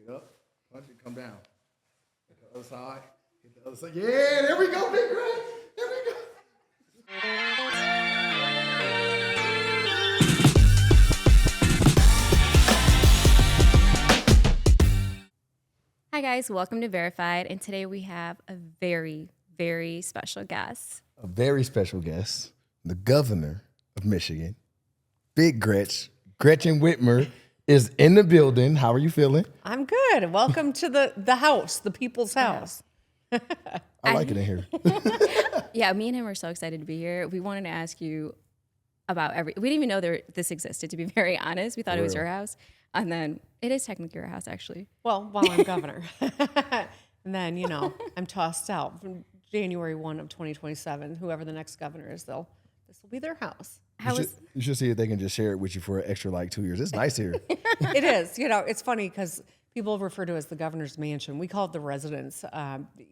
Yep. Punch it, come down. Hit the other side. Hit the other side. Yeah, there we go, Big Gretch. There we go. Hi guys, welcome to Verified, and today we have a very, very special guest. A very special guest, the governor of Michigan, Big Gretch, Gretchen Whitmer, is in the building. How are you feeling? I'm good. Welcome to the house, the people's house. I like it in here. Yeah, me and him are so excited to be here. We wanted to ask you about we didn't even know this existed, to be very honest. We thought it was your house. And then it is technically your house, actually. Well, while I'm governor. And then, I'm tossed out from January 1 of 2027. Whoever the next governor is, this will be their house. You should see if they can just share it with you for an extra 2 years. It's nice here. It is. It's funny because people refer to it as the governor's mansion. We call it the residence.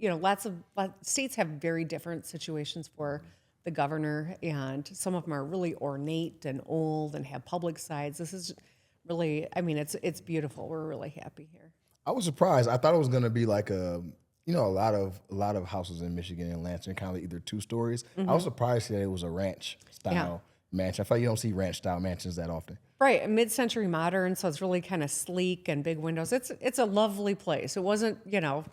Lots of states have very different situations for the governor, and some of them are really ornate and old and have public sides. This is really, it's beautiful. We're really happy here. I was surprised. I thought it was going to be like a lot of houses in Michigan and Lansing, kind of either 2 stories. Mm-hmm. I was surprised that it was a ranch style mansion. I feel like you don't see ranch style mansions that often. Right, mid-century modern, so it's really kind of sleek and big windows. It's a lovely place. It wasn't, the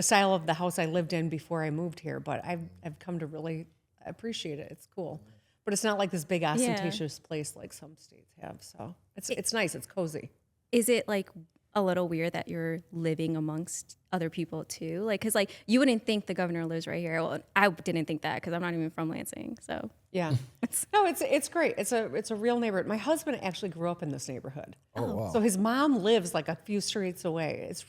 style of the house I lived in before I moved here, but I've come to really appreciate it. It's cool. But it's not like this big ostentatious place like some states have. So it's nice. It's cozy. Is it like a little weird that you're living amongst other people too? Like, cause like you wouldn't think the governor lives right here. Well, I didn't think that because I'm not even from Lansing. So yeah, no, it's great. It's a real neighborhood. My husband actually grew up in this neighborhood. Oh wow! So his mom lives like a few streets away. It's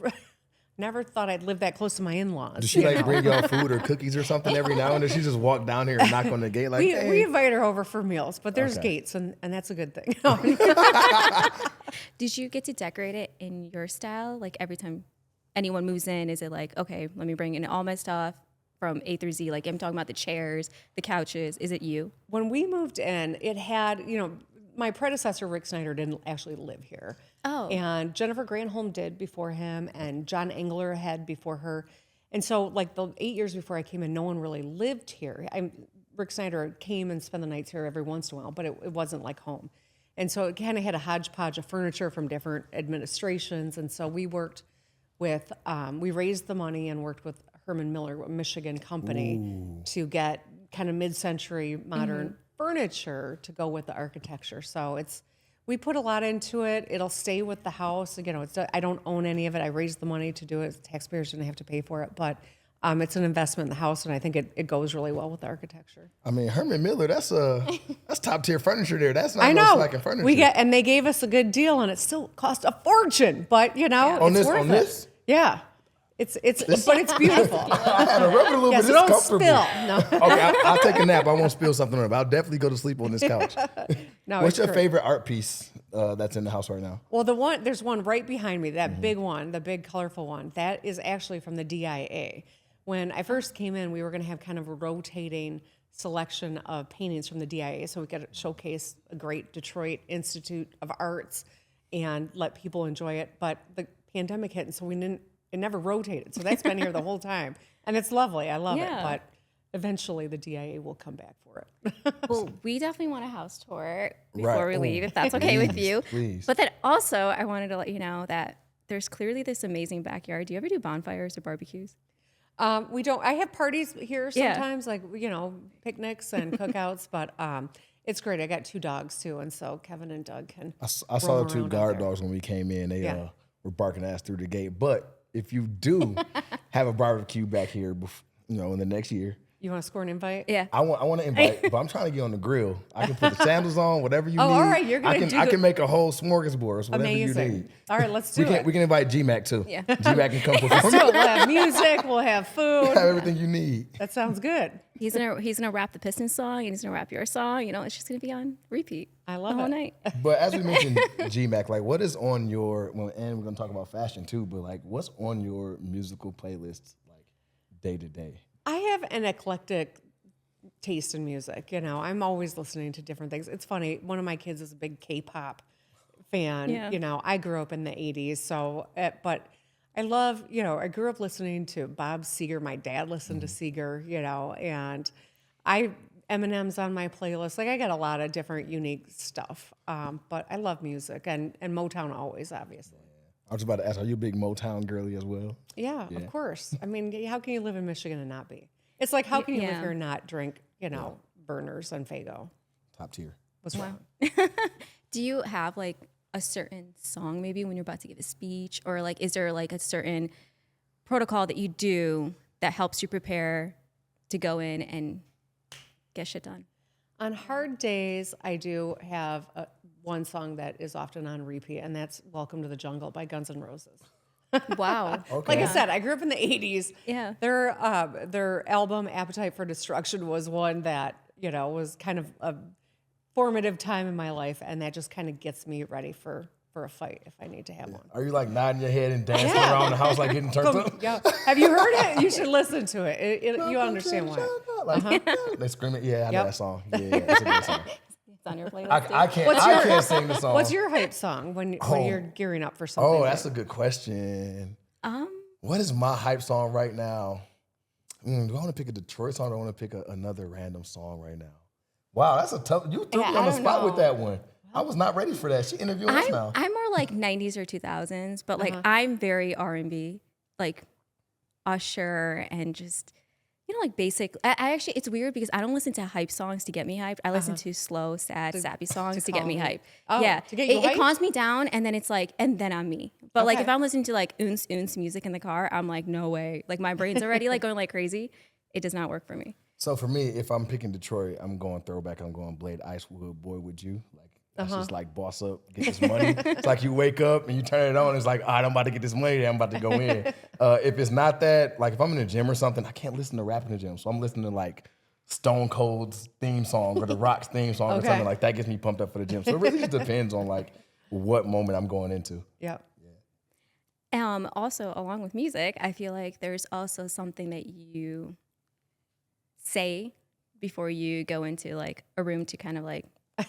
never thought I'd live that close to my in-laws. Does she bring y'all food or cookies or something every now and then? She just walk down here and knock on the gate like, hey. We invite her over for meals, but there's gates, and that's a good thing. Did you get to decorate it in your style? Like every time anyone moves in, is it like, okay, let me bring in all my stuff from A through Z? Like I'm talking about the chairs, the couches. Is it you? When we moved in, it had, my predecessor, Rick Snyder, didn't actually live here. Oh. And Jennifer Granholm did before him, and John Engler had before her. And so, like, the 8 years before I came in, no one really lived here. Rick Snyder came and spent the nights here every once in a while, but it wasn't like home. And so it kind of had a hodgepodge of furniture from different administrations. And so we worked with, we raised the money and worked with Herman Miller, a Michigan company, to get kind of mid-century modern furniture to go with the architecture. So we put a lot into it. It'll stay with the house. I don't own any of it. I raised the money to do it. Taxpayers didn't have to pay for it, but it's an investment in the house, and I think it goes really well with the architecture. Herman Miller, that's top tier furniture there. That's not no slack in furniture. And they gave us a good deal, and it still cost a fortune, but it's worth it. Yeah. But it's beautiful. I had to rub it a little bit. So it's don't comfortable. spill. No. Okay, I'll take a nap. I won't spill something on it, but I'll definitely go to sleep on this couch. No, What's your favorite art piece that's in the house right now? Well, there's one right behind me, that big one, the big colorful one. That is actually from the DIA. When I first came in, we were going to have kind of a rotating selection of paintings from the DIA, so we could showcase a great Detroit Institute of Arts and let people enjoy it. But the pandemic hit, and so it never rotated. So that's been here the whole time. And it's lovely. I love it. But eventually the DIA will come back for it. Well, we definitely want a house tour before we leave, if that's okay with you. Please. But then also, I wanted to let you know that there's clearly this amazing backyard. Do you ever do bonfires or barbecues? We don't. I have parties here sometimes, like, picnics and cookouts, but it's great. I got 2 dogs too, and so Kevin and Doug can. I saw the 2 guard dogs when we came in. They were barking ass through the gate. But if you do have a barbecue back here, in the next year, you want to score an invite? Yeah. I want to invite, but I'm trying to get on the grill. I can put the sandals on, whatever you need. All right, you're gonna I can make a whole smorgasbord, whatever amazing. you need. All right, let's do it. We can invite GMAC too. Yeah. GMAC can come perform. So we'll have music, we'll have food. Have everything you need. That sounds good. He's gonna rap the Pistons song, and he's gonna rap your song. It's just gonna be on repeat. I love the whole it. night. But as we mentioned, GMAC, like, what is on your? And we're gonna talk about fashion too. But like, what's on your musical playlists, like, day to day? I have an eclectic taste in music. I'm always listening to different things. It's funny. One of my kids is a big K-pop fan. Yeah. I grew up in the 80s, so but I love, I grew up listening to Bob Seger. My dad listened to Seger, and Eminem's on my playlist. Like I got a lot of different unique stuff. But I love music and Motown always, obviously. I was about to ask, are you a big Motown girly as well? Yeah, of course. I mean, how can you live in Michigan and not be? It's like, how can you live here and not drink, Burners and Faygo? Top tier. What's wrong? Do you have like a certain song maybe when you're about to give a speech, or like is there like a certain protocol that you do that helps you prepare to go in and get shit done? On hard days, I do have one song that is often on repeat, and that's "Welcome to the Jungle" by Guns N' Roses. Wow. Okay. Like I said, I grew up in the 80s. Yeah. Their album "Appetite for Destruction" was one that, was kind of a formative time in my life, and that just kind of gets me ready for a fight if I need to have one. Are you like nodding your head and dancing around the house like getting turned up? Yeah. Have you heard it? You should listen to it. You understand why. They scream it. Yeah, I know that song. Yeah, it's a good song. It's on your playlist. I can't sing the song. What's your hype song when you're gearing up for something? Oh, that's a good question. What is my hype song right now? Do I want to pick a Detroit song or do I want to pick another random song right now? Wow, that's a tough. You threw me on the spot with that one. I was not ready for that. She interviewing us now. I'm more like 90s or 2000s, but like I'm very R&B, like Usher and just, like basic. I actually, it's weird because I don't listen to hype songs to get me hyped. I listen to slow, sad, sappy songs to get me hyped. Oh, yeah, to get you hyped? It calms me down, and then it's like, and then I'm me. But like if I'm listening to like oons music in the car, I'm like, no way. Like my brain's already like going like crazy. It does not work for me. So for me, if I'm picking Detroit, I'm going throwback. I'm going Blade Icewood, Boy Would You. Like that's just like boss up, get this money. It's like you wake up and you turn it on. It's like, all right, I'm about to get this money. I'm about to go in. If it's not that, like if I'm in the gym or something, I can't listen to rap in the gym. So I'm listening to like Stone Cold's theme song or The Rock's theme song or something like that gets me pumped up for the gym. So it really just depends on like what moment I'm going into. Yep. Also, along with music, I feel like there's also something that you say before you go into like a room to kind of like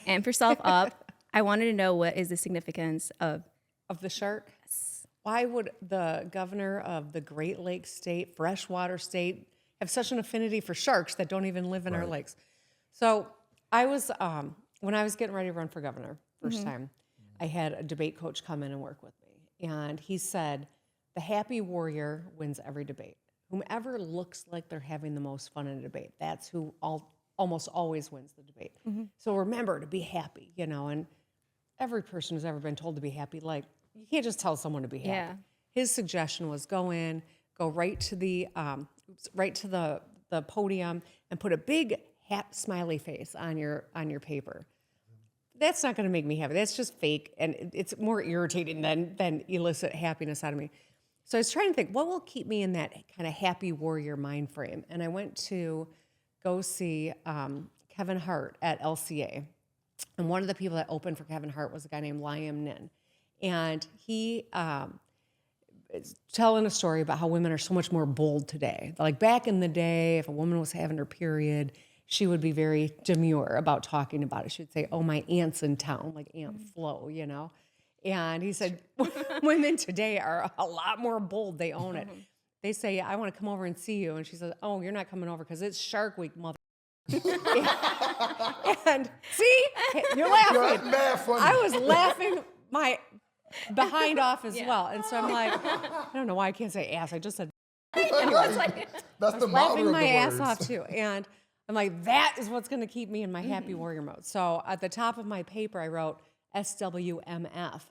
amp yourself up. I wanted to know, what is the significance of the shark? Yes. Why would the governor of the Great Lakes state, freshwater state, have such an affinity for sharks that don't even live in our lakes? So I was, when I was getting ready to run for governor first time, I had a debate coach come in and work with me. And he said, the happy warrior wins every debate. Whomever looks like they're having the most fun in a debate, that's who almost always wins the debate. So remember to be happy, and every person who's ever been told to be happy, like, you can't just tell someone to be happy. Yeah. His suggestion was go right to the podium and put a big smiley face on your paper. That's not going to make me happy. That's just fake, and it's more irritating than elicit happiness out of me. So I was trying to think, what will keep me in that kind of happy warrior mind frame? And I went to go see Kevin Hart at LCA. And one of the people that opened for Kevin Hart was a guy named Liam Nin. And he is telling a story about how women are so much more bold today. Like back in the day, if a woman was having her period, she would be very demure about talking about it. She would say, oh, my aunt's in town, like Aunt Flo, And he said, women today are a lot more bold. They own it. They say, I want to come over and see you. And she says, oh, you're not coming over because it's Shark Week, mother. And see, you're laughing. That's mad funny. I was laughing my behind off as well. And so I'm like, I don't know why I can't say ass. I just said, That's the laughing mother my of the ass words. off too. And I'm like, that is what's going to keep me in my happy warrior mode. So at the top of my paper, I wrote SWMF.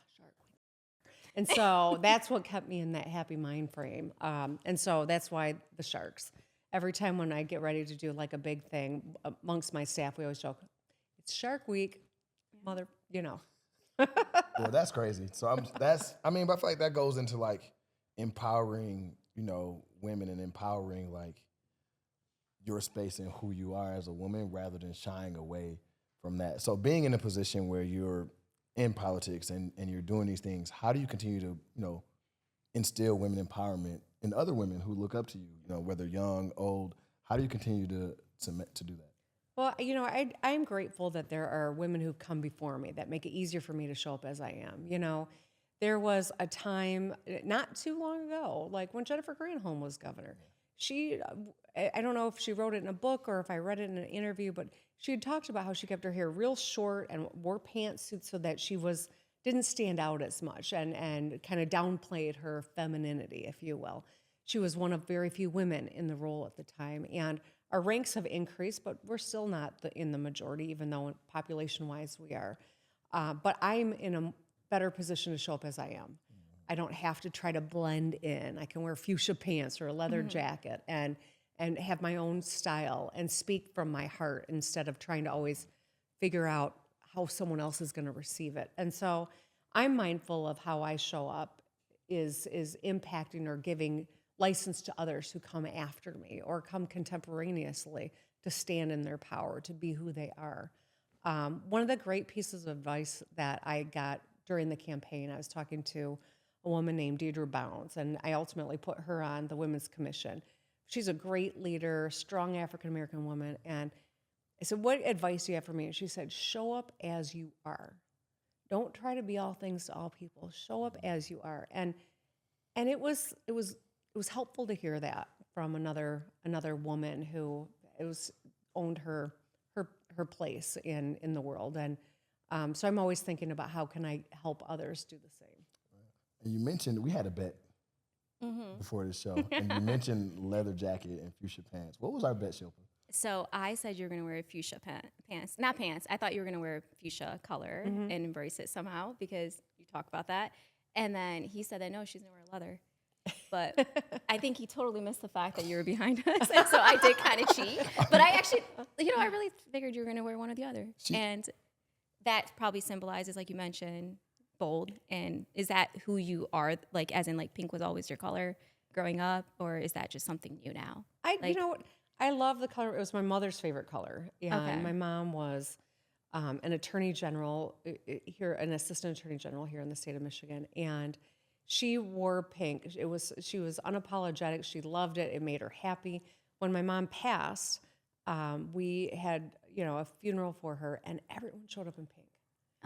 And so that's what kept me in that happy mind frame. And so that's why the sharks. Every time when I get ready to do like a big thing amongst my staff, we always joke, it's Shark Week, mother, Well, that's crazy. So but I feel like that goes into like empowering, women and empowering like your space and who you are as a woman rather than shying away from that. So being in a position where you're in politics and you're doing these things, how do you continue to, instill women empowerment in other women who look up to you, whether young, old? How do you continue to do that? Well, I'm grateful that there are women who've come before me that make it easier for me to show up as I am. there was a time not too long ago, like when Jennifer Granholm was governor. She, I don't know if she wrote it in a book or if I read it in an interview, but she had talked about how she kept her hair real short and wore pantsuits so that she didn't stand out as much and kind of downplayed her femininity, if you will. She was one of very few women in the role at the time, and our ranks have increased, but we're still not in the majority, even though population-wise we are. But I'm in a better position to show up as I am. I don't have to try to blend in. I can wear fuchsia pants or a leather jacket and have my own style and speak from my heart instead of trying to always figure out how someone else is going to receive it. And so I'm mindful of how I show up is impacting or giving license to others who come after me or come contemporaneously to stand in their power, to be who they are. One of the great pieces of advice that I got during the campaign, I was talking to a woman named 𝗙𝗢𝗟𝗟𝗢𝗪, and I ultimately put her on the Women's Commission. She's a great leader, strong African-American woman, and I said, what advice do you have for me? And she said, show up as you are. Don't try to be all things to all people. Show up as you are. And it was helpful to hear that from another woman who owned her place in the world. And so I'm always thinking about how can I help others do the same. And you mentioned we had a bet before the show, and you mentioned leather jacket and fuchsia pants. What was our bet, Shilpa? So I said you were going to wear fuchsia pants. Not pants. I thought you were going to wear fuchsia color and embrace it somehow because you talk about that. And then he said that, no, she's going to wear leather. But I think he totally missed the fact that you were behind us. And so I did kind of cheat. But I actually, I really figured you were going to wear one or the other. And that probably symbolizes, like you mentioned, bold. And is that who you are? Like, as in, like, pink was always your color growing up? Or is that just something new now? I love the color. It was my mother's favorite color. Yeah, Okay. My mom was an attorney general here, an assistant attorney general here in the state of Michigan, and she wore pink. She was unapologetic. She loved it. It made her happy. When my mom passed, we had a funeral for her, and everyone showed up in pink.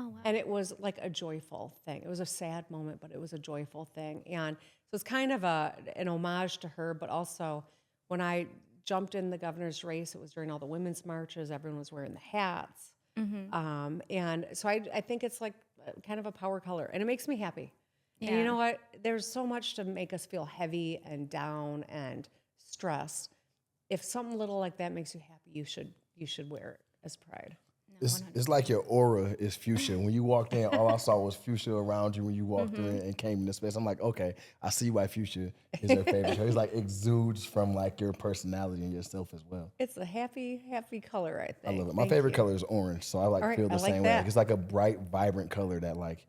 Oh, wow. And it was like a joyful thing. It was a sad moment, but it was a joyful thing. And so it's kind of an homage to her, but also when I jumped in the governor's race, it was during all the women's marches. Everyone was wearing the hats. And so I think it's like kind of a power color, and it makes me happy. Yeah. And you know what? There's so much to make us feel heavy and down and stressed. If something little like that makes you happy, you should wear it as pride. It's like your aura is fuchsia. When you walked in, all I saw was fuchsia around you when you walked in and came into space. I'm like, okay, I see why fuchsia is your favorite color. It's like exudes from like your personality and yourself as well. It's a happy color, I think. I love it. My favorite color is orange, so I feel the same way. Like, it's like a bright, vibrant color that like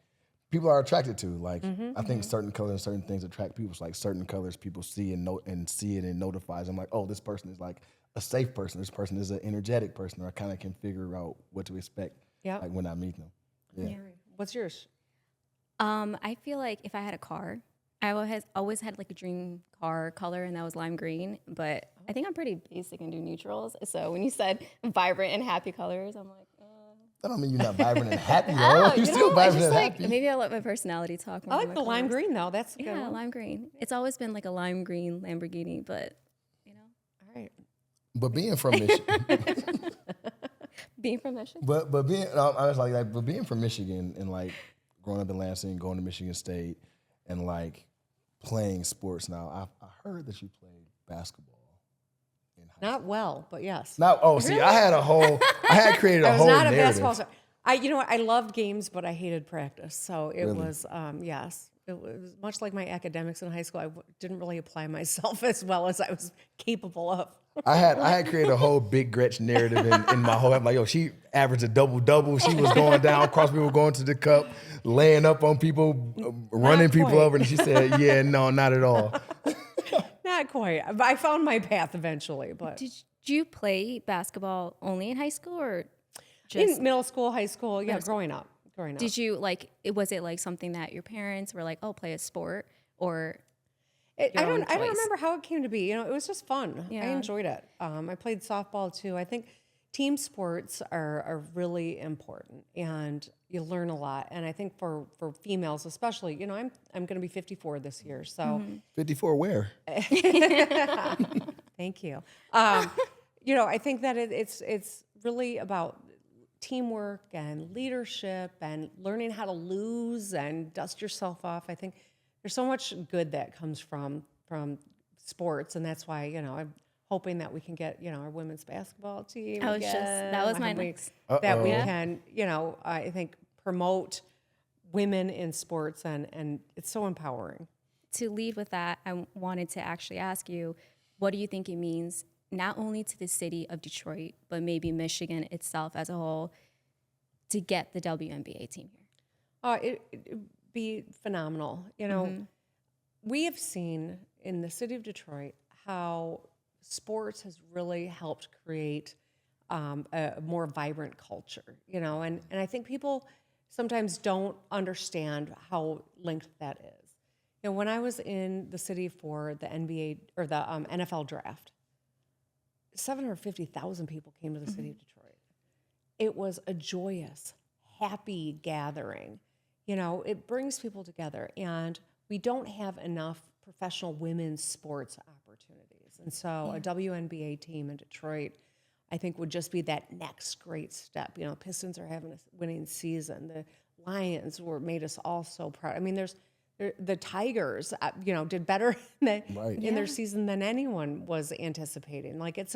people are attracted to. Like I think certain colors and certain things attract people. It's like certain colors people see and see it and notifies them like, oh, this person is like a safe person. This person is an energetic person, or I kind of can figure out what to expect like when I meet them. Yeah. What's yours? I feel like if I had a car, I always had like a dream car color, and that was lime green. But I think I'm pretty basic and do neutrals. So when you said vibrant and happy colors, I'm like, That don't mean you're not vibrant and happy, though. You're still vibrant and happy. Maybe I'll let my personality talk more. I like the lime green, though. That's a good one. lime green. It's always been like a lime green Lamborghini, but All right. But being from Michigan, being from Michigan, but being I was like, but being from Michigan and like growing up in Lansing, going to Michigan State, and like playing sports. Now I heard that you played basketball. Not well, but yes. See, I had created a whole narrative. I was not a basketball star. I loved games, but I hated practice. So it was, yes. It was much like my academics in high school. I didn't really apply myself as well as I was capable of. I had created a whole Big Gretch narrative in my whole. I'm like, yo, she averaged a double-double. She was going down, cross people going to the cup, laying up on people, running people over. And she said, yeah, no, not at all. Not quite. I found my path eventually. But did you play basketball only in high school or just in middle school, high school? Yeah, growing up. Did you was it like something that your parents were like, oh, play a sport, or I don't remember how it came to be. It was just fun. Yeah. I enjoyed it. I played softball too. I think team sports are really important, and you learn a lot. And I think for females especially, you know, I'm going to be 54 this year, so 54 where? thank you. You know, I think that it's really about teamwork and leadership and learning how to lose and dust yourself off. I think there's so much good that comes from sports, and that's why, you know, I'm hoping that we can get, you know, our women's basketball team. That was my next. That we can, you know, I think promote women in sports, and it's so empowering. To leave with that, I wanted to actually ask you, what do you think it means not only to the city of Detroit, but maybe Michigan itself as a whole, to get the WNBA team here? It'd be phenomenal. You know, we have seen in the city of Detroit how sports has really helped create a more vibrant culture, you know, and I think people sometimes don't understand how linked that is. You know, when I was in the city for the NBA or the NFL draft, 750,000 people came to the city of Detroit. It was a joyous, happy gathering. You know, it brings people together, and we don't have enough professional women's sports opportunities. And so a WNBA team in Detroit, I think, would just be that next great step. You know, Pistons are having a winning season. The Lions made us all so proud. I mean, the Tigers, you know, did better in their season than anyone was anticipating. Like, it's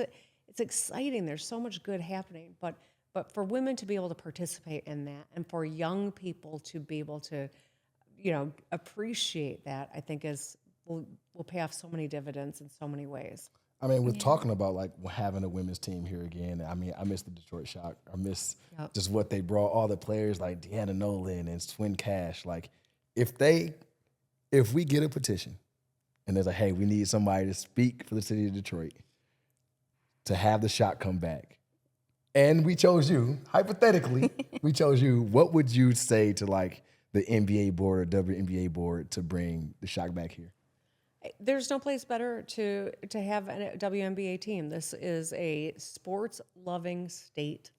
exciting. There's so much good happening. But for women to be able to participate in that, and for young people to be able to, you know, appreciate that, I think will pay off so many dividends in so many ways. I mean, we're talking about like having a women's team here again. I mean, I miss the Detroit Shock. I miss just what they brought, all the players like Deanna Nolan and Swin Cash. Like, if we get a petition and there's like, hey, we need somebody to speak for the city of Detroit to have the Shock come back, and we chose you, hypothetically, what would you say to like the NBA board or WNBA board to bring the Shock back here? There's no place better to have a WNBA team. This is a sports-loving state.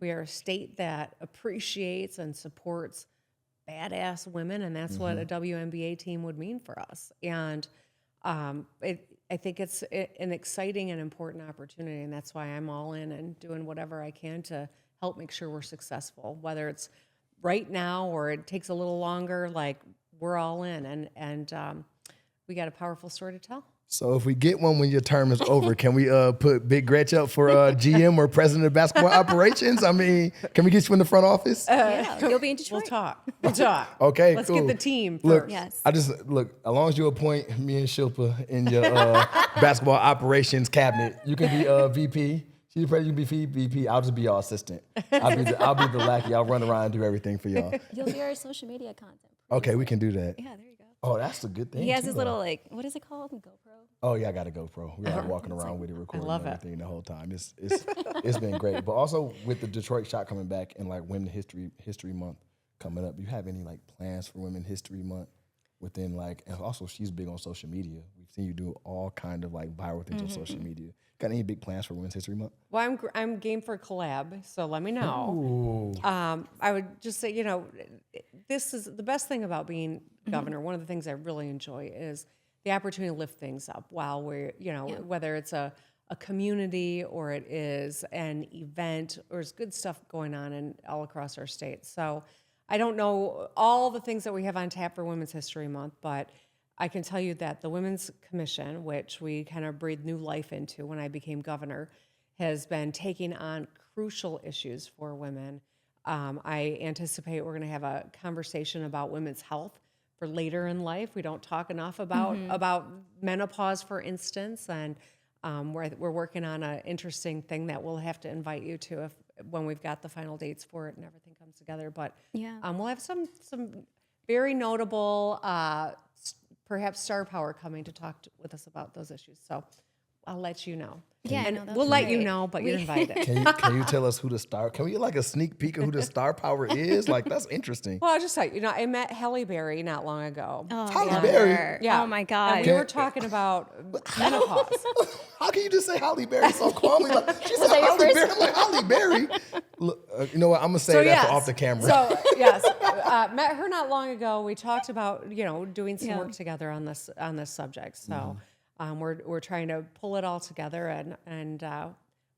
We are a state that appreciates and supports badass women, and that's what a WNBA team would mean for us. And I think it's an exciting and important opportunity, and that's why I'm all in and doing whatever I can to help make sure we're successful, whether it's right now or it takes a little longer. Like, we're all in, and we got a powerful story to tell. So if we get one when your term is over, can we put Big Gretch up for GM or president of basketball operations? I mean, can we get you in the front office? Yeah, you'll be in Detroit. We'll talk. Okay, Let's cool. get the team first. Look, Yes. I just look. As long as you appoint me and Shilpa in your basketball operations cabinet, you can be VP. She's probably can be VP. I'll just be your assistant. I'll be the lackey. I'll run around and do everything for y'all. You'll be our social media content. Okay, we can do that. Yeah, there you go. Oh, that's a good thing. He has too, his though. little, like, what is it called? GoPro? Oh yeah, I got a GoPro. We're like walking around with it, recording love it. everything the whole time. It's been great. But also with the Detroit Shock coming back and like Women's History Month coming up, do you have any like plans for Women's History Month within like? And also, she's big on social media. We've seen you do all kind of like viral things on social media. Got any big plans for Women's History Month? Well, I'm game for a collab, so let me know. Ooh. I would just say, you know, this is the best thing about being governor. One of the things I really enjoy is the opportunity to lift things up while we're, you know, whether it's a community or it is an event or there's good stuff going on in all across our state. So I don't know all the things that we have on tap for Women's History Month, but I can tell you that the Women's Commission, which we kind of breathed new life into when I became governor, has been taking on crucial issues for women. I anticipate we're going to have a conversation about women's health for later in life. We don't talk enough about menopause, for instance, and we're working on an interesting thing that we'll have to invite you to when we've got the final dates for it and everything comes together. But we'll have some very notable, perhaps star power coming to talk with us about those issues. So I'll let you know. Yeah, And no, that'd we'll be let you great. know, but you're invited. Can you tell us who the star? Can we get like a sneak peek of who the star power is? Like that's interesting. Well, I'll just tell you, I met ¡𝗙𝗢𝗟𝗟𝗢 not long ago. Oh, Halle love Berry? her. Yeah. Oh my And God. we were talking about menopause. How can you just say Halle Berry so calmly? Like, she said that your Halle first- Berry. I'm like, Halle Berry. Look, you know what? I'm going to say that for off the camera. So yes, met her not long ago. We talked about doing some Yeah. work together on this subject. So we're trying to pull it all together, and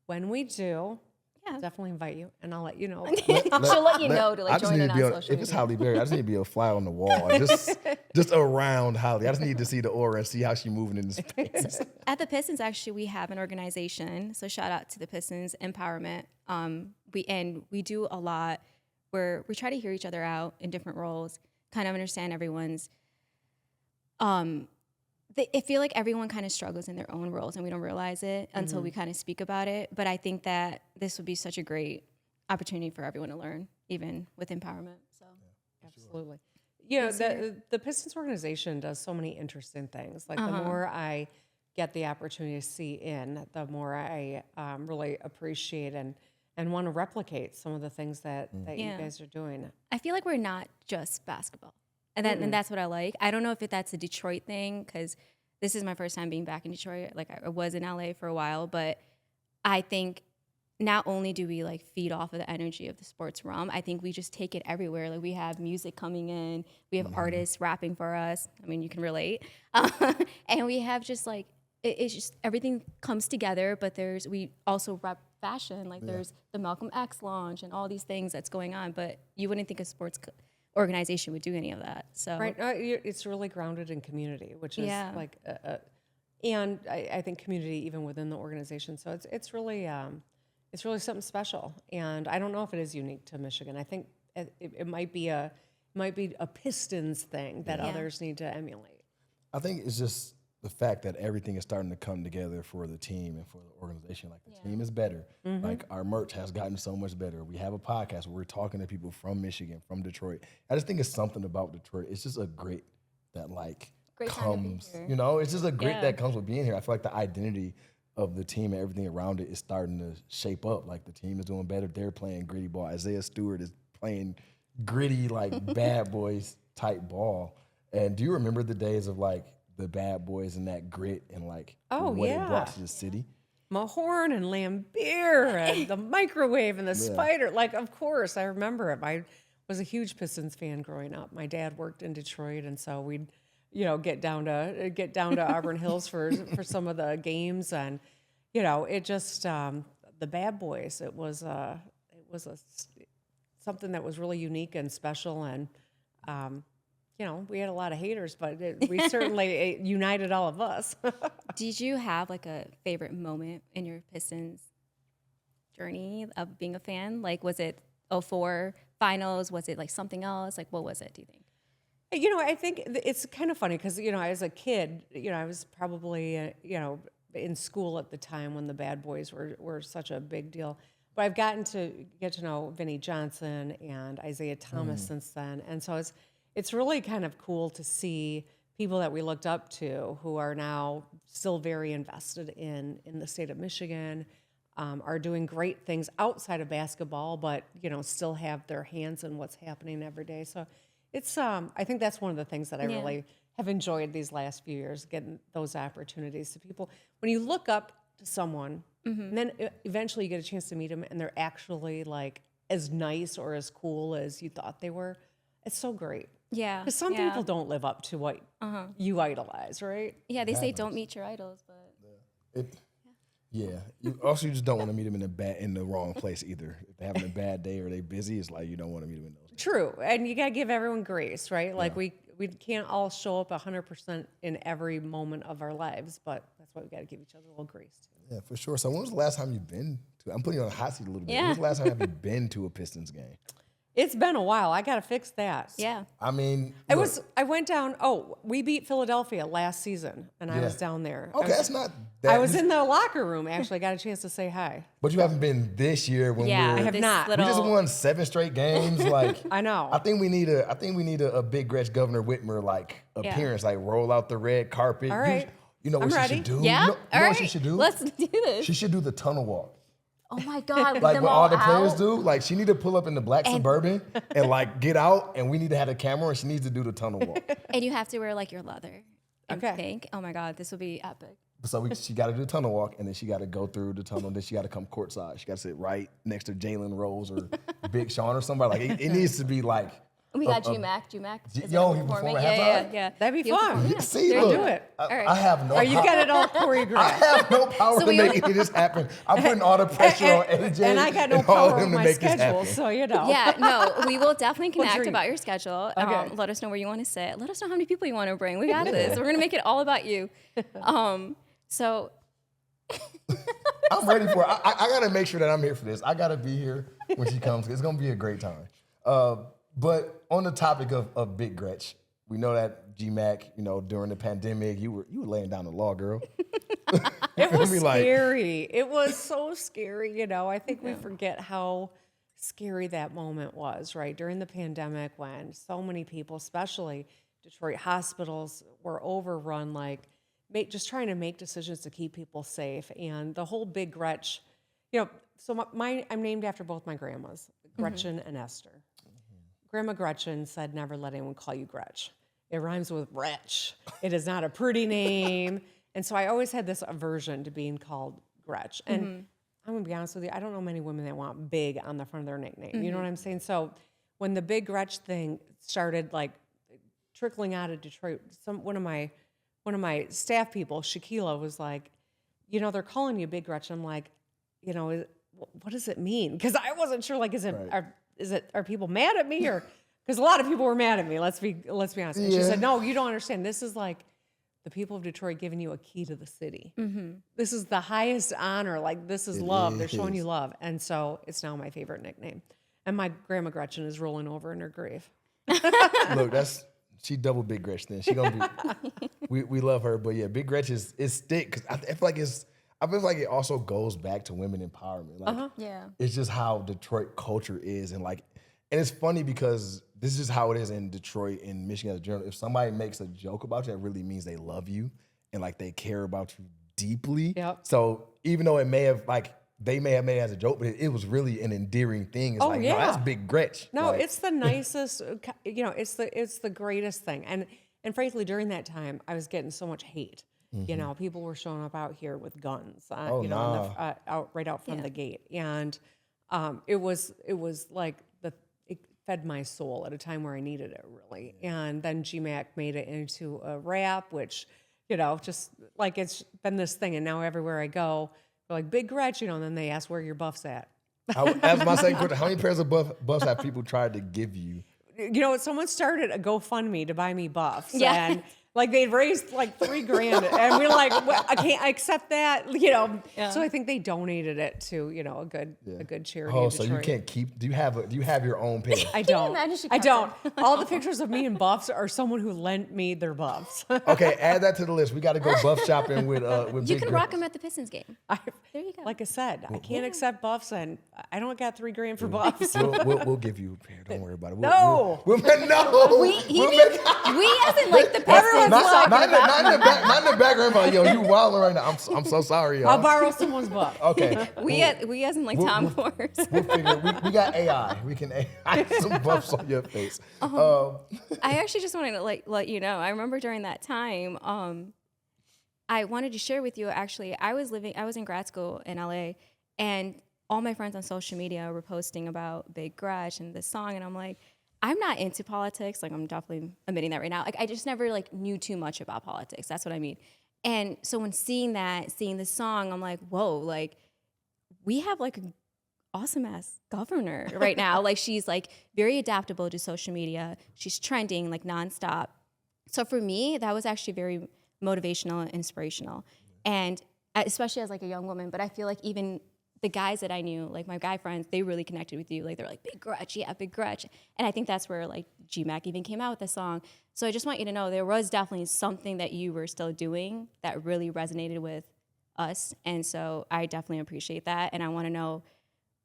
when we do, Yeah. definitely invite you, and I'll let you know. She'll let you know to like join in on be social if it's media. Halle Berry, I just need to be a fly on the wall, just around Halle. I just need to see the aura and see how she's moving in the space. At the Pistons, actually, we have an organization. So shout out to the Pistons Empowerment. We do a lot where we try to hear each other out in different roles, kind of understand everyone's. I feel like everyone kind of struggles in their own roles, and we don't realize it until we kind of speak about it. But I think that this would be such a great opportunity for everyone to learn, even with empowerment. So. Absolutely. The Pistons organization does so many interesting things. Like the more I get the opportunity to see in, the more I really appreciate and want to replicate some of the things that you guys are doing. I feel like we're not just basketball. And that's what I like. I don't know if that's a Detroit thing, because this is my first time being back in Detroit. Like I was in LA for a while, but I think not only do we like feed off of the energy of the sports realm, I think we just take it everywhere. Like we have music coming in, we have artists rapping for us. I mean, you can relate. And we have just like, it's just everything comes together, but we also rep fashion. Like there's the Malcolm X launch and all these things that's going on, but you wouldn't think a sports organization would do any of that. So right, it's really grounded in community, which is like, and I think community even within the organization. So it's really something special. And I don't know if it is unique to Michigan. I think it might be a Pistons thing that others need to emulate. I think it's just the fact that everything is starting to come together for the team and for the organization. Like the team is better. Like our merch has gotten so much better. We have a podcast where we're talking to people from Michigan, from Detroit. I just think it's something about Detroit. It's just a grit that great comes, time to be here. it's just a grit that comes with being here. I feel like the identity of the team and everything around it is starting to shape up. Like the team is doing better. They're playing gritty ball. Isaiah Stewart is playing gritty, like bad boys type ball. And do you remember the days of like the bad boys and that grit and like what it brought to the city? Mahorn and Lambeer and the microwave and the spider. Like, of course, I remember it. I was a huge Pistons fan growing up. My dad worked in Detroit, and so we'd, get down to Auburn Hills for some of the games, and it just the bad boys. It was something that was really unique and special, and we had a lot of haters, but we certainly united all of us. Did you have like a favorite moment in your Pistons journey of being a fan? Like, was it 2004 finals? Was it like something else? Like, what was it, do you think? I think it's kind of funny because, as a kid, I was probably, in school at the time when the bad boys were such a big deal. But I've gotten to get to know Vinnie Johnson and Isaiah Thomas since then. And so it's really kind of cool to see people that we looked up to who are now still very invested in the state of Michigan, are doing great things outside of basketball, but, still have their hands in what's happening every day. So it's, I think that's one of the things that I really have enjoyed these last few years, getting those opportunities to people. When you look up to someone, and then eventually you get a chance to meet them, and they're actually like as nice or as cool as you thought they were, it's so great. Yeah. Because some people don't live up to what you idolize, right? Yeah, they say don't meet your idols, but You just don't want to meet them in the wrong place either. If they're having a bad day or they busy, it's like you don't want to meet them in those. True, and you got to give everyone grace, right? Like we can't all show up 100% in every moment of our lives, but that's why we got to give each other a little grace too. Yeah, for sure. So when was the last time you've been to? I'm putting you on a hot seat a little bit. Yeah. When was the last time have you been to a Pistons game? It's been a while. I got to fix that. yeah. I mean, I went down. Oh, we beat Philadelphia last season, and I was down there. Okay, that's not that. I was in the locker room. Actually, got a chance to say hi. But you haven't been this year when Yeah, I have not. we just won 7 straight games. Like I know. I think we need a Big Gretch Governor Whitmer like appearance, like roll out the red carpet. All right. You know what I'm she should do? Yeah? You know All what right. she should do? Let's do this. She should do the tunnel walk. Oh my God. With Like them what all the players out. do. Like she need to pull up in the black Suburban and like get out, and we need to have a camera, and she needs to do the tunnel walk. And you have to wear like your leather and Okay. pink. Oh my God, this will be epic. So she got to do the tunnel walk, and then she got to go through the tunnel, and then she got to come courtside. She got to sit right next to Jalen Rose or Big Sean or somebody. Like it needs to be like. We got GMAC. GMAC. Yo, he performing at halftime? Yeah. That'd be He'll fun. perform, yeah. See, There look, you go. do it. right. I have no. Or you got it all choreographed. I have no power So to we make only- any of this happen. I'm putting all the pressure on AJ and I got no and all of power them on to my make this schedule, happen. so you know. Yeah, no, we will definitely connect dream. about your schedule. Okay. Let us know where you want to sit. Let us know how many people you want to bring. We got this. We're gonna make it all about you. So I'm ready for it. I got to make sure that I'm here for this. I got to be here when she comes. It's going to be a great time. But on the topic of Big Gretch, we know that GMAC, you know, during the pandemic, you were laying down the law, girl. It was be like- scary. It was so scary, you know. I think we forget how scary that moment was, right? During the pandemic when so many people, especially Detroit hospitals, were overrun, like just trying to make decisions to keep people safe. And the whole Big Gretch, you know, so I'm named after both my grandmas, Gretchen and Esther. Grandma Gretchen said, never let anyone call you Gretch. It rhymes with wretch. It is not a pretty name. And so I always had this aversion to being called Gretch. And I'm gonna be honest with you, I don't know many women that want big on the front of their nickname. You know what I'm saying? So when the Big Gretch thing started like trickling out of Detroit, one of my staff people, Shaquila, was like, you know, they're calling you Big Gretch. I'm like, you know, what does it mean? Because I wasn't sure, like, are people mad at me, or because a lot of people were mad at me, let's be honest. And she said, no, you don't understand. This is like the people of Detroit giving you a key to the city. This is the highest honor. Like, this is love. They're showing you love. And so it's now my favorite nickname. And my grandma Gretchen is rolling over in her grave. Look, she double Big Gretch then. She gonna be. we love her, but yeah, Big Gretch is thick because I feel like it also goes back to women empowerment. Like, yeah. it's just how Detroit culture is, and it's funny because this is how it is in Detroit and Michigan as a general. If somebody makes a joke about you, that really means they love you and like they care about you deeply. Yep. So even though they may have made it as a joke, but it was really an endearing thing. It's no, that's Big Gretch. No, like, it's the nicest. You know, it's the greatest thing. And frankly, during that time, I was getting so much hate. You know, people were showing up out here with guns. Right out from the gate, and it was like it fed my soul at a time where I needed it really. And then GMAC made it into a rap, which, you know, just like it's been this thing. And now everywhere I go, they're like, Big Gretch, you know, and then they ask where your buff's at. As my second question, how many pairs of buffs have people tried to give you? You know, someone started a GoFundMe to buy me buffs. Yeah. And like they'd raised like $3,000, and we're like, well, I can't accept that, you know. Yeah. So I think they donated it to, you know, a good charity. Oh, in so you Detroit. can't keep? Do you have your own pair? I don't. imagine she I kept don't. All the pictures of me in buffs are someone who lent me their buffs. Okay, add that to the list. We got to go buff shopping with You Big can Gretch. rock them at the Pistons game. There you go. Like I said, I can't accept buffs, and I don't got $3,000 for buffs. We'll give you a pair. Don't worry about it. No. No. We as in like the Pistons. Not in the background, but yo, you wilding right now. I'm so sorry, y'all. I'll borrow someone's buff. Okay. We as in like Tom Ford. We'll figure. We got AI. We can AI some buffs on your face. I actually just wanted to let you know. I remember during that time, I wanted to share with you. Actually, I was in grad school in LA, and all my friends on social media were posting about Big Gretch and this song, and I'm like, I'm not into politics. Like, I'm definitely admitting that right now. Like, I just never like knew too much about politics. That's what I mean. And so when seeing this song, I'm like, whoa, like we have like an awesome ass governor right now. Like, she's like very adaptable to social media. She's trending like nonstop. So for me, that was actually very motivational and inspirational. And especially as like a young woman, but I feel like even the guys that I knew, like my guy friends, they really connected with you. Like, they're like, Big Gretch, yeah, Big Gretch. And I think that's where like GMAC even came out with the song. So I just want you to know there was definitely something that you were still doing that really resonated with us. And so I definitely appreciate that. And I want to know,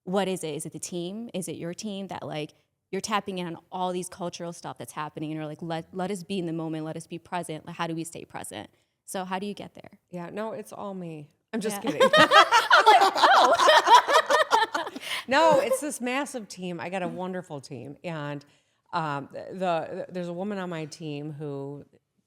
what is it? Is it the team? Is it your team that like you're tapping in on all these cultural stuff that's happening and you're like, let us be in the moment, let us be present. Like, how do we stay present? So how do you get there? Yeah, no, it's all me. I'm just Yeah. kidding. I'm like, oh. No, it's this massive team. I got a wonderful team. And there's a woman on my team who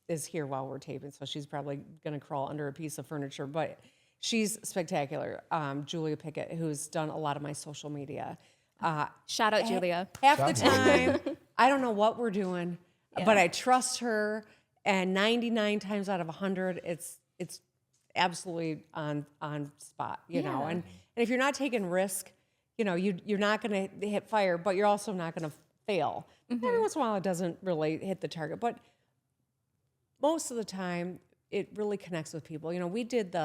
is here while we're taping, so she's probably going to crawl under a piece of furniture, but she's spectacular. Julia Pickett, who's done a lot of my social media. Shout out, Julia. Half the time, I don't know what we're doing, but I trust her. And 99 times out of 100, it's absolutely on spot, you know. And if you're not taking risk, you know, you're not going to hit fire, but you're also not going to fail. Every once in a while, it doesn't really hit the target, but most of the time, it really connects with people. You know, we did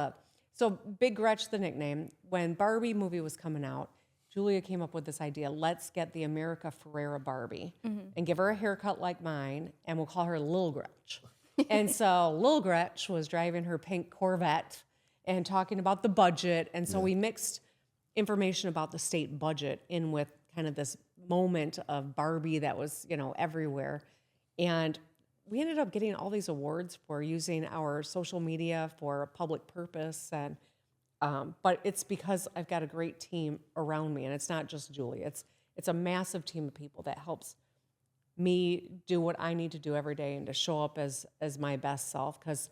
so Big Gretch, the nickname, when Barbie movie was coming out, Julia came up with this idea, let's get the America Ferrera Barbie and give her a haircut like mine, and we'll call her Lil Gretch. And so Lil Gretch was driving her pink Corvette and talking about the budget. And so we mixed information about the state budget in with kind of this moment of Barbie that was, you know, everywhere. And we ended up getting all these awards for using our social media for a public purpose. And but it's because I've got a great team around me, and it's not just Julie. It's a massive team of people that helps me do what I need to do every day and to show up as my best self. Because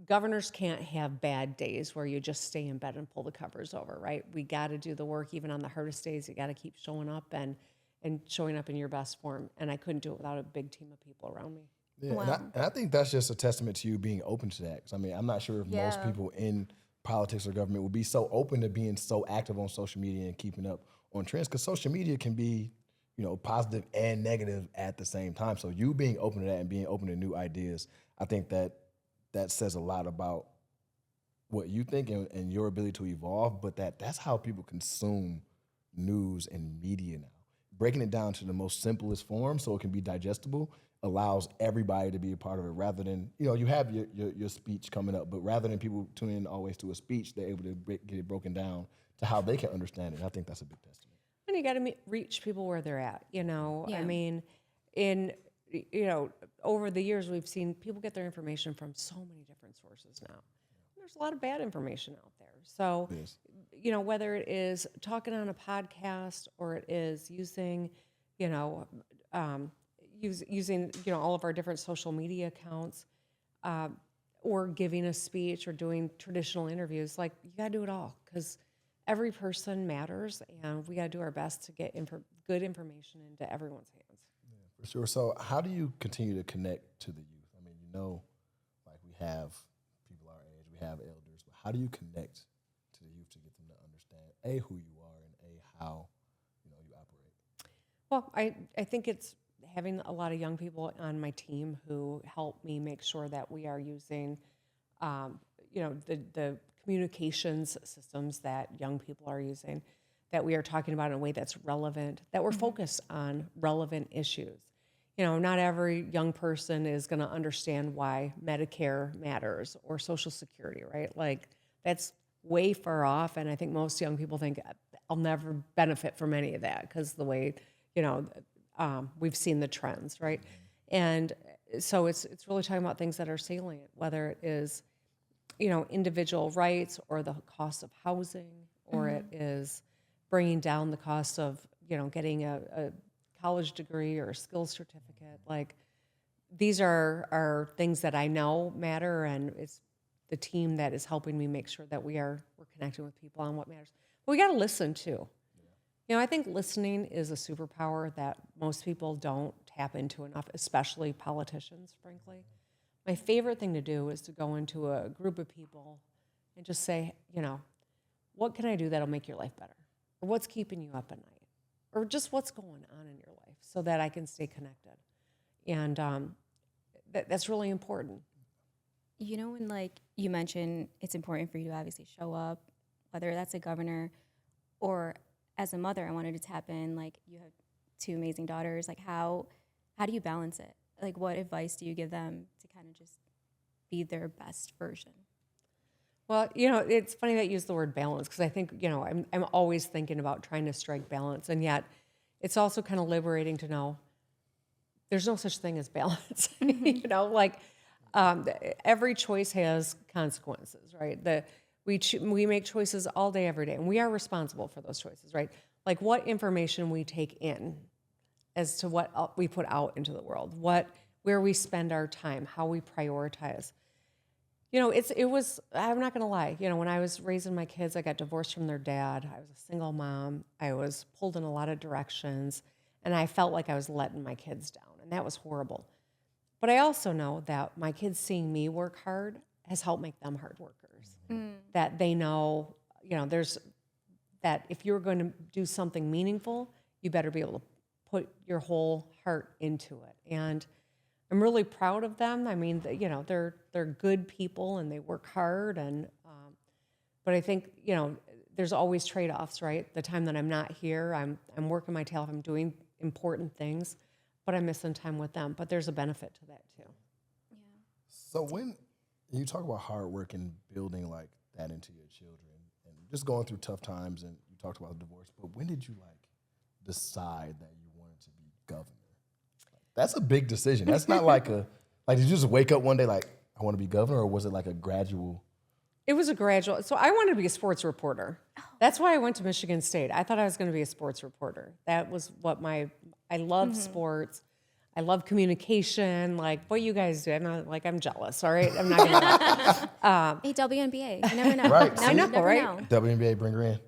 governors can't have bad days where you just stay in bed and pull the covers over, right? We got to do the work even on the hardest days. You got to keep showing up and showing up in your best form. And I couldn't do it without a big team of people around me. Yeah, Wow. and I think that's just a testament to you being open to that. 'Cause I mean, I'm not sure if most people in politics or government would be so open to being so active on social media and keeping up on trends, because social media can be, you know, positive and negative at the same time. So you being open to that and being open to new ideas, I think that says a lot about what you think and your ability to evolve, but that's how people consume news and media now. Breaking it down to the most simplest form so it can be digestible allows everybody to be a part of it, rather than, you know, you have your speech coming up, but rather than people tuning in always to a speech, they're able to get it broken down to how they can understand it. And I think that's a big testament. And you got to reach people where they're at, you know. Yeah. I mean, over the years, we've seen people get their information from so many different sources now. There's a lot of bad information out there. So, you know, whether it is talking on a podcast or it is using, you know, using, you know, all of our different social media accounts, or giving a speech or doing traditional interviews, like, you got to do it all, because every person matters, and we got to do our best to get good information into everyone's hands. For sure. So how do you continue to connect to the youth? I mean, you know, like, we have people our age, we have elders, but how do you connect to the youth to get them to understand, A, who you are, and A, how, you know, you operate? Well, I think it's having a lot of young people on my team who help me make sure that we are using, you know, the communications systems that young people are using, that we are talking about in a way that's relevant, that we're focused on relevant issues. You know, not every young person is going to understand why Medicare matters or Social Security, right? Like, that's way far off, and I think most young people think, I'll never benefit from any of that, because the way, you know, we've seen the trends, right? And so it's really talking about things that are salient, whether it is, you know, individual rights or the cost of housing, or it is bringing down the cost of, you know, getting a college degree or a skills certificate. Like, these are things that I know matter, and it's the team that is helping me make sure that we're connecting with people on what matters. But we got to listen too. You know, I think listening is a superpower that most people don't tap into enough, especially politicians, frankly. My favorite thing to do is to go into a group of people and just say, you know, what can I do that'll make your life better? Or what's keeping you up at night? Or just what's going on in your life, so that I can stay connected. And that's really important. You know, when, like, you mentioned it's important for you to obviously show up, whether that's a governor or as a mother, I wanted to tap in, like, you have 2 amazing daughters. Like, how do you balance it? Like, what advice do you give them to kind of just be their best version? Well, you know, it's funny that you use the word balance, because I think, you know, I'm always thinking about trying to strike balance, and yet it's also kind of liberating to know there's no such thing as balance. You know, like, Every choice has consequences, right? We make choices all day, every day, and we are responsible for those choices, right? Like what information we take in as to what we put out into the world, where we spend our time, how we prioritize. You know, it was, I'm not going to lie, you know, when I was raising my kids, I got divorced from their dad. I was a single mom. I was pulled in a lot of directions, and I felt like I was letting my kids down, and that was horrible. But I also know that my kids seeing me work hard has helped make them hard workers. That they know, you know, that if you're going to do something meaningful, you better be able to put your whole heart into it. And I'm really proud of them. I mean, you know, they're good people and they work hard. And but I think, you know, there's always trade-offs, right? The time that I'm not here, I'm working my tail off. I'm doing important things, but I'm missing time with them. But there's a benefit to that too. Yeah. So when you talk about hard work and building like that into your children and just going through tough times, and you talked about divorce, but when did you like decide that you wanted to be governor? That's a big decision. That's not like did you just wake up one day like, I want to be governor, or was it like a gradual? It was a gradual. So I wanted to be a sports reporter. That's why I went to Michigan State. I thought I was going to be a sports reporter. That was what I love sports. I love communication, like what you guys do. I'm jealous, all right? I'm not going to. Hey, WNBA, you never know. Right. I know, right? WNBA, bring her in.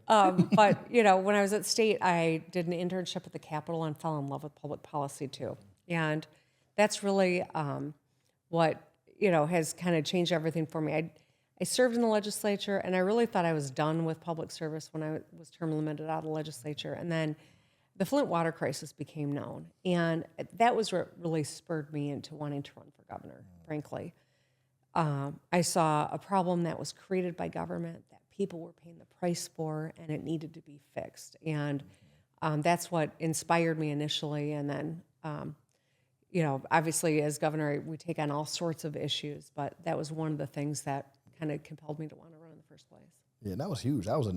But, you know, when I was at State, I did an internship at the Capitol and fell in love with public policy too. And that's really what, you know, has kind of changed everything for me. I served in the legislature, and I really thought I was done with public service when I was term limited out of the legislature. And then the Flint water crisis became known. And that was what really spurred me into wanting to run for governor, frankly. I saw a problem that was created by government that people were paying the price for, and it needed to be fixed. And that's what inspired me initially. And then, you know, obviously as governor, we take on all sorts of issues, but that was one of the things that kind of compelled me to want to run in the first place. Yeah, that was huge. That was a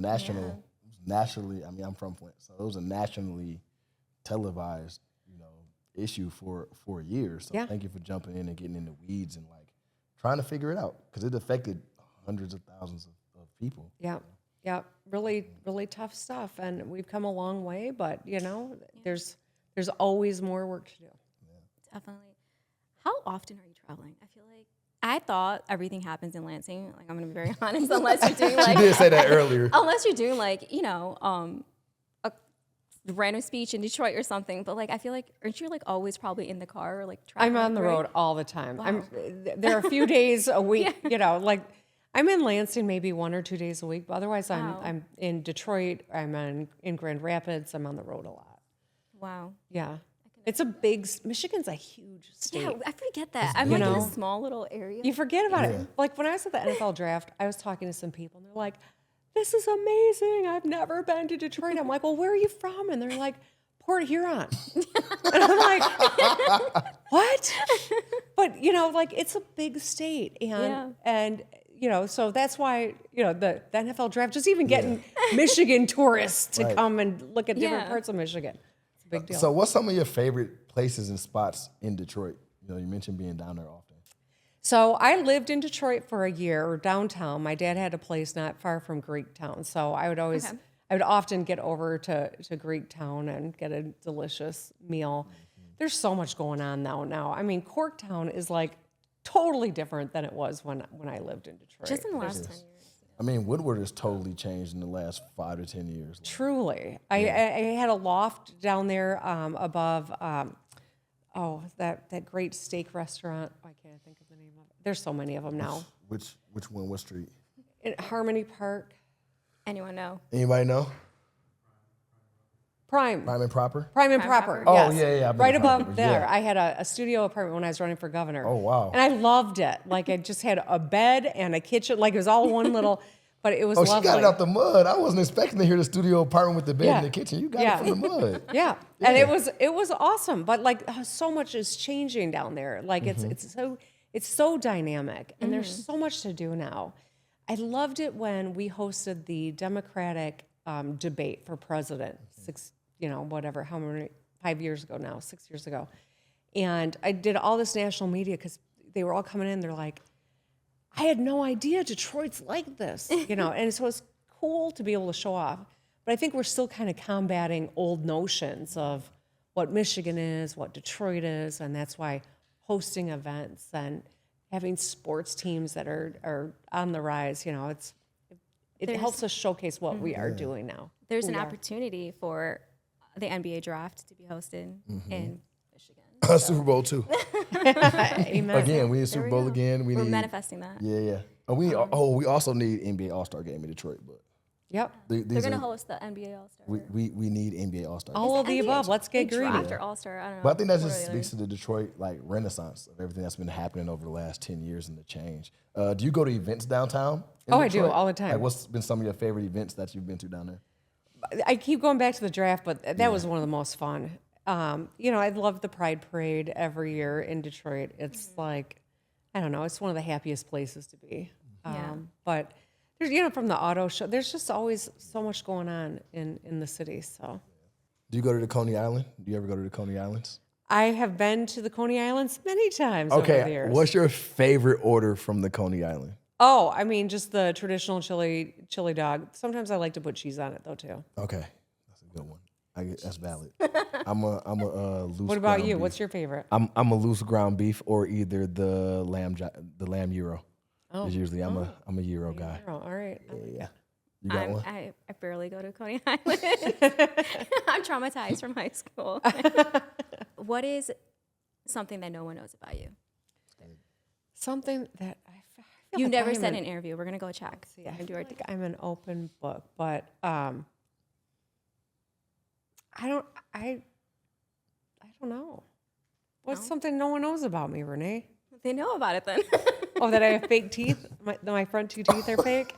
nationally, I mean, I'm from Flint, so it was a nationally televised, you know, issue for years. So thank you for jumping in and getting in the weeds and like trying to figure it out, because it affected hundreds of thousands of people. Yeah. Yeah, really, really tough stuff, and we've come a long way. But you know, there's always more work to do. Definitely. How often are you traveling? I feel like I thought everything happens in Lansing. Like, I'm gonna be very honest, unless you're doing like You did say that earlier. Unless you're doing like, you know, a random speech in Detroit or something. But like, I feel like, aren't you like always probably in the car or like traveling? I'm on the right? road all the time. Wow. There are a few days a week, you know, like I'm in Lansing maybe 1 or 2 days a week, but otherwise I'm in Detroit, I'm in Grand Rapids, I'm on the road a lot. Wow. Yeah. It's a Michigan's a huge state. Yeah, I forget that. I'm like in a small little area. You forget about it. Like when I was at the NFL draft, I was talking to some people and they're like, this is amazing. I've never been to Detroit. I'm like, well, where are you from? And they're like, Port Huron. And I'm like, what? But, you know, like it's a big state. And you know, so that's why, you know, the NFL draft, just even getting Michigan tourists to come and look at different parts of Michigan. It's a big deal. So what's some of your favorite places and spots in Detroit? You know, you mentioned being down there often. So I lived in Detroit for a year, or downtown. My dad had a place not far from Greektown. So I would always, I would often get over to Greektown and get a delicious meal. There's so much going on now. I mean, Corktown is like totally different than it was when I lived in Detroit. Just in the last 10 years. I mean, Woodward has totally changed in the last 5 to 10 years. Truly. I had a loft down there above, that great steak restaurant. I can't think of the name of it. There's so many of them now. Which one? What street? In Harmony Park. Anyone know? Anybody know? Prime. Prime and Proper? Prime and Proper. Oh, yes. yeah. I've been Right to above Proper, there. yeah. I had a studio apartment when I was running for governor. Oh, wow. And I loved it. Like, I just had a bed and a kitchen. Like, it was all one little, but it was lovely. Oh, she got it out the mud. I wasn't expecting to hear the studio apartment with the bed and the kitchen. You got it from the mud. Yeah. And it was awesome. But, like, so much is changing down there. Like, it's so dynamic. And there's so much to do now. I loved it when we hosted the Democratic debate for president 5 years ago now, 6 years ago. And I did all this national media because they were all coming in. They're like, I had no idea Detroit's like this, and so it's cool to be able to show off. But I think we're still kind of combating old notions of what Michigan is, what Detroit is, and that's why hosting events and having sports teams that are on the rise, it helps us showcase what we are doing now. There's an opportunity for the NBA draft to be hosted in Michigan. Super Bowl too. Amen. Again, we need Super Bowl again. We're manifesting that. Yeah. And we also need NBA All-Star game in Detroit, but yep. They're going to host the NBA All-Star. We need NBA All-Star. All of the above. Let's get greedy. Draft or All-Star, I don't know. But I think that just speaks to the Detroit renaissance of everything that's been happening over the last 10 years and the change. Do you go to events downtown? I do all the time. Like, what's been some of your favorite events that you've been to down there? I keep going back to the draft, but that was one of the most fun. I love the Pride Parade every year in Detroit. It's like, I don't know, it's one of the happiest places to be. But there's, from the auto show, there's just always so much going on in the city. So, do you go to the Coney Island? Do you ever go to the Coney Islands? I have been to the Coney Islands many times over the years. What's your favorite order from the Coney Island? Oh, I mean, just the traditional chili dog. Sometimes I like to put cheese on it though too. Okay, that's a good one. That's valid. I'm a loose. What about you? Beef. What's your favorite? I'm a loose ground beef or either the lamb gyro. Oh, usually I'm a gyro guy. All right. Yeah. You got one? I barely go to Coney Island. I'm traumatized from high school. What is something that no one knows about you? Something that I feel you like never said in an interview. We're gonna go check. See, I feel like I'm an open book, but I don't know. What's something no one knows about me, Renee? They know about it then. Oh, that I have fake teeth? My front two teeth are fake?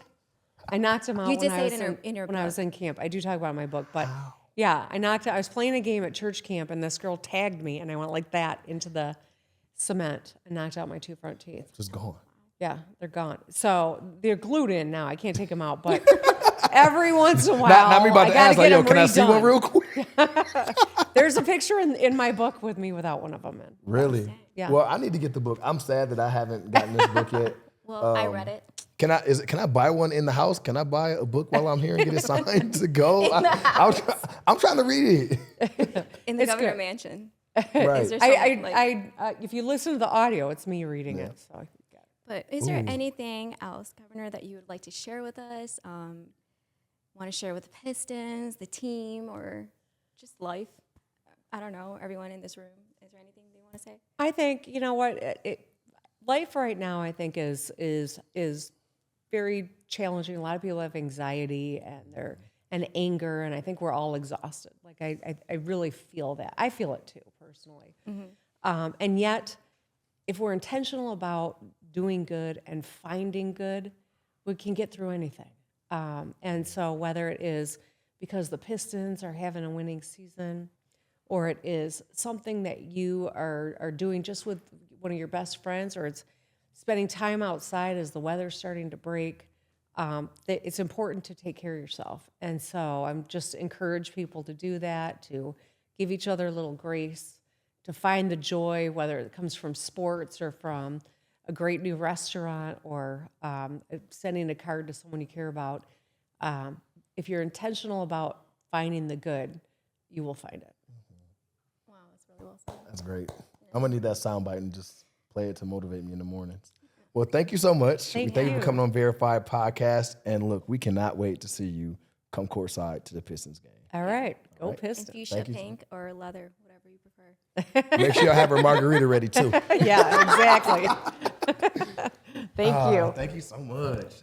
I knocked them out You did say it in your when book. I was in camp. I do talk about it in my book, but yeah, I was playing a game at church camp and this girl tagged me and I went like that into the cement and knocked out my two front teeth. Just gone. Yeah, they're gone. So they're glued in now. I can't take them out, but every once in a while, not me about I to gotta ask, get them can I see one real quick? There's a picture in my book with me without one of them in. Really? Yeah. Well, I need to get the book. I'm sad that I haven't gotten this book yet. Well, I read it. Can I buy one in the house? Can I buy a book while I'm here and get it signed to go? I'm trying to read it. In the governor mansion. Right. Is there something if you listen to the audio, it's me reading it. So. But is there anything else, Governor, that you would like to share with us? Want to share with the Pistons, the team, or just life? I don't know. Everyone in this room. Is there anything they want to say? I think life right now. I think is very challenging. A lot of people have anxiety and anger, and I think we're all exhausted. Like I really feel that. I feel it too personally. Mm-hmm. And yet, if we're intentional about doing good and finding good, we can get through anything. And so whether it is because the Pistons are having a winning season, or it is something that you are doing just with one of your best friends, or it's spending time outside as the weather's starting to break, it's important to take care of yourself. And so I'm just encourage people to do that, to give each other a little grace, to find the joy, whether it comes from sports or from a great new restaurant or sending a card to someone you care about. If you're intentional about finding the good, you will find it. Wow, that's really well said. That's great. I'm going to need that soundbite and just play it to motivate me in the mornings. Well, thank you so much. Thank you for coming on Verified Podcast. And look, we cannot wait to see you come courtside to the Pistons game. All right. Go Pistons. And fuchsia pink or leather, whatever you prefer. Make sure I have her margarita ready, too. Yeah, exactly. Thank you. Thank you so much.